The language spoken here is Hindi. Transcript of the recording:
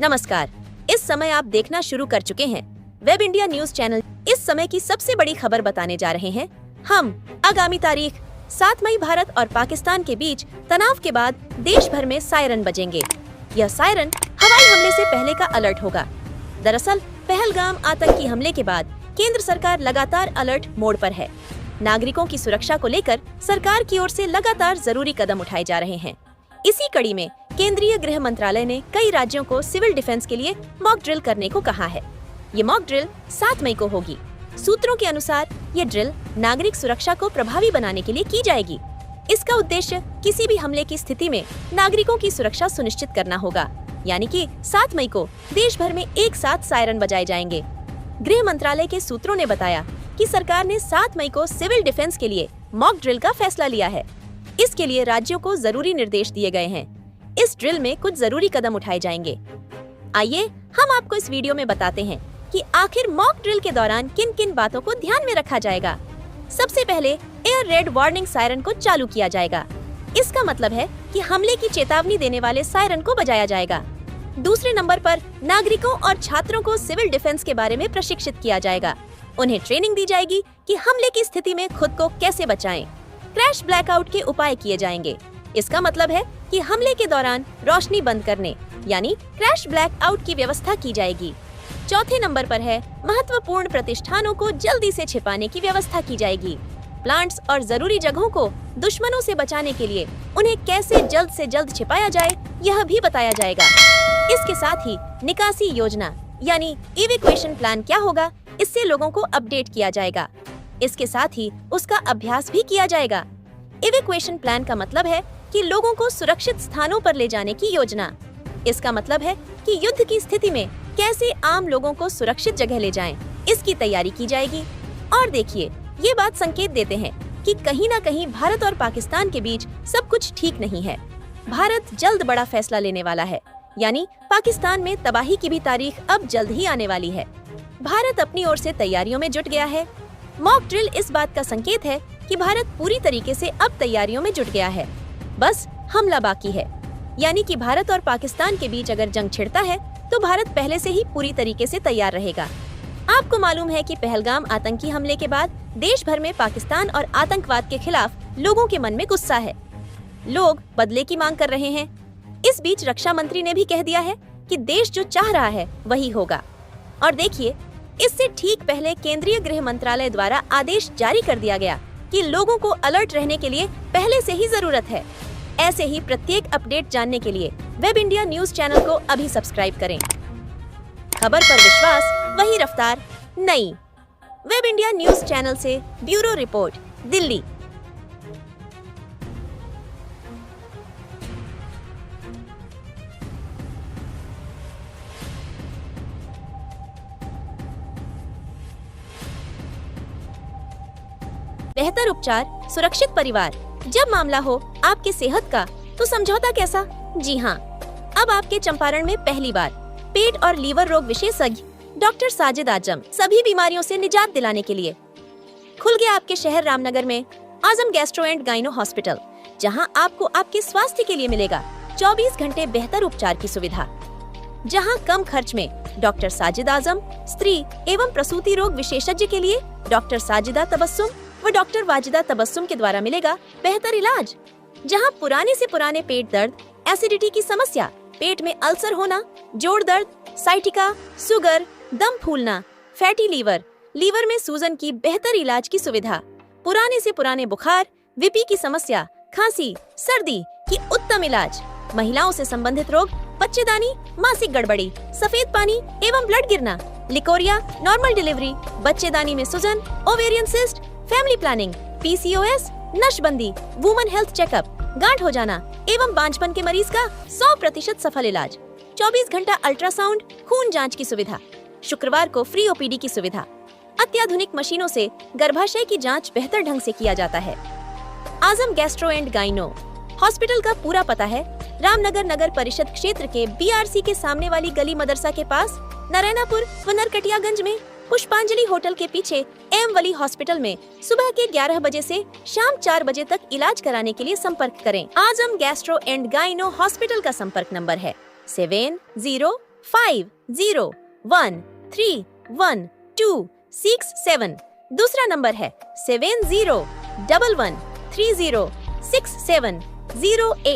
नमस्कार। इस समय आप देखना शुरू कर चुके हैं वेब इंडिया न्यूज चैनल। इस समय की सबसे बड़ी खबर बताने जा रहे हैं हम। आगामी तारीख 7 मई भारत और पाकिस्तान के बीच तनाव के बाद देश भर में सायरन बजेंगे। यह सायरन हवाई हमले से पहले का अलर्ट होगा। दरअसल पहलगाम आतंकी हमले के बाद केंद्र सरकार लगातार अलर्ट मोड पर है। नागरिकों की सुरक्षा को लेकर सरकार की ओर से लगातार जरूरी कदम उठाए जा रहे हैं। इसी कड़ी में केंद्रीय गृह मंत्रालय ने कई राज्यों को सिविल डिफेंस के लिए मॉक ड्रिल करने को कहा है। ये मॉक ड्रिल 7 मई को होगी। सूत्रों के अनुसार ये ड्रिल नागरिक सुरक्षा को प्रभावी बनाने के लिए की जाएगी। इसका उद्देश्य किसी भी हमले की स्थिति में नागरिकों की सुरक्षा सुनिश्चित करना होगा। यानी कि 7 मई को देश भर में एक साथ सायरन बजाए जाएंगे। गृह मंत्रालय के सूत्रों ने बताया कि सरकार ने 7 मई को सिविल डिफेंस के लिए मॉक ड्रिल का फैसला लिया है। इसके लिए राज्यों को जरूरी निर्देश दिए गए हैं। इस ड्रिल में कुछ जरूरी कदम उठाए जाएंगे। आइए हम आपको इस वीडियो में बताते हैं कि आखिर मॉक ड्रिल के दौरान किन किन बातों को ध्यान में रखा जाएगा। सबसे पहले एयर रेड वार्निंग सायरन को चालू किया जाएगा। इसका मतलब है कि हमले की चेतावनी देने वाले सायरन को बजाया जाएगा। दूसरे नंबर पर नागरिकों और छात्रों को सिविल डिफेंस के बारे में प्रशिक्षित किया जाएगा। उन्हें ट्रेनिंग दी जाएगी कि हमले की स्थिति में खुद को कैसे बचाएं। क्रैश ब्लैकआउट के उपाय किए जाएंगे। इसका मतलब है कि हमले के दौरान रोशनी बंद करने यानी क्रैश ब्लैकआउट की व्यवस्था की जाएगी। चौथे नंबर पर है महत्वपूर्ण प्रतिष्ठानों को जल्दी से छिपाने की व्यवस्था की जाएगी। प्लांट्स और जरूरी जगहों को दुश्मनों से बचाने के लिए उन्हें कैसे जल्द से जल्द छिपाया जाए यह भी बताया जाएगा। इसके साथ ही निकासी योजना यानी इवैक्यूएशन प्लान क्या होगा, इससे लोगों को अपडेट किया जाएगा। इसके साथ ही उसका अभ्यास भी किया जाएगा। इवैक्यूएशन प्लान का मतलब है कि लोगों को सुरक्षित स्थानों पर ले जाने की योजना। इसका मतलब है कि युद्ध की स्थिति में कैसे आम लोगों को सुरक्षित जगह ले जाएं, इसकी तैयारी की जाएगी। और देखिए, ये बात संकेत देते हैं कि कहीं न कहीं भारत और पाकिस्तान के बीच सब कुछ ठीक नहीं है। भारत जल्द बड़ा फैसला लेने वाला है, यानी पाकिस्तान में तबाही की भी तारीख अब जल्द ही आने वाली है। भारत अपनी ओर से तैयारियों में जुट गया है। मॉक ड्रिल इस बात का संकेत है कि भारत पूरी तरीके से अब तैयारियों में जुट गया है। बस हमला बाकी है। यानी कि भारत और पाकिस्तान के बीच अगर जंग छिड़ता है तो भारत पहले से ही पूरी तरीके से तैयार रहेगा। आपको मालूम है कि पहलगाम आतंकी हमले के बाद देश भर में पाकिस्तान और आतंकवाद के खिलाफ लोगों के मन में गुस्सा है। लोग बदले की मांग कर रहे हैं। इस बीच रक्षा मंत्री ने भी कह दिया है कि देश जो चाह रहा है वही होगा। और देखिए, इससे ठीक पहले केंद्रीय गृह मंत्रालय द्वारा आदेश जारी कर दिया गया कि लोगों को अलर्ट रहने के लिए पहले से ही जरूरत है। ऐसे ही प्रत्येक अपडेट जानने के लिए वेब इंडिया न्यूज चैनल को अभी सब्सक्राइब करें। खबर पर विश्वास, वही रफ्तार नई। वेब इंडिया न्यूज चैनल से ब्यूरो रिपोर्ट, दिल्ली। बेहतर उपचार, सुरक्षित परिवार। जब मामला हो आपके सेहत का तो समझौता कैसा? जी हाँ, अब आपके चंपारण में पहली बार पेट और लीवर रोग विशेषज्ञ डॉक्टर साजिद आजम सभी बीमारियों से निजात दिलाने के लिए खुल गया आपके शहर रामनगर में आजम गैस्ट्रो एंड गाइनो हॉस्पिटल, जहां आपको आपके स्वास्थ्य के लिए मिलेगा 24 घंटे बेहतर उपचार की सुविधा। जहां कम खर्च में डॉक्टर साजिद आजम, स्त्री एवं प्रसूति रोग विशेषज्ञ के लिए डॉक्टर साजिदा तबस्सुम व डॉक्टर वाजिदा तबस्सुम के द्वारा मिलेगा बेहतर इलाज। जहां पुराने से पुराने पेट दर्द, एसिडिटी की समस्या, पेट में अल्सर होना, जोड़ दर्द, साइटिका, शुगर, दम फूलना, फैटी लीवर, लीवर में सूजन की बेहतर इलाज की सुविधा, पुराने से पुराने बुखार, वीपी की समस्या, खांसी, सर्दी की उत्तम इलाज, महिलाओं से संबंधित रोग, बच्चेदानी, मासिक गड़बड़ी, सफेद पानी एवं ब्लड गिरना, लिकोरिया, नॉर्मल डिलीवरी, बच्चेदानी में सूजन, ovarian cyst, family planning, PCOS, नशबंदी, वुमन हेल्थ चेकअप, गांठ हो जाना एवं बांझपन के मरीज का 100% सफल इलाज, 24 घंटा अल्ट्रासाउंड, खून जांच की सुविधा, शुक्रवार को फ्री ओपीडी की सुविधा। अत्याधुनिक मशीनों से गर्भाशय की जांच बेहतर ढंग से किया जाता है। आजम गैस्ट्रो एंड गाइनो हॉस्पिटल का पूरा पता है रामनगर नगर परिषद क्षेत्र के बीआरसी के सामने वाली गली मदरसा के पास, नारायणापुर व नरकटियागंज में पुष्पांजलि होटल के पीछे एम वली हॉस्पिटल में सुबह के 11 बजे से शाम 4 बजे तक इलाज कराने के लिए संपर्क करें। आजम गैस्ट्रो एंड गाइनो हॉस्पिटल का संपर्क नंबर है 50131267। दूसरा नंबर है 701113067008।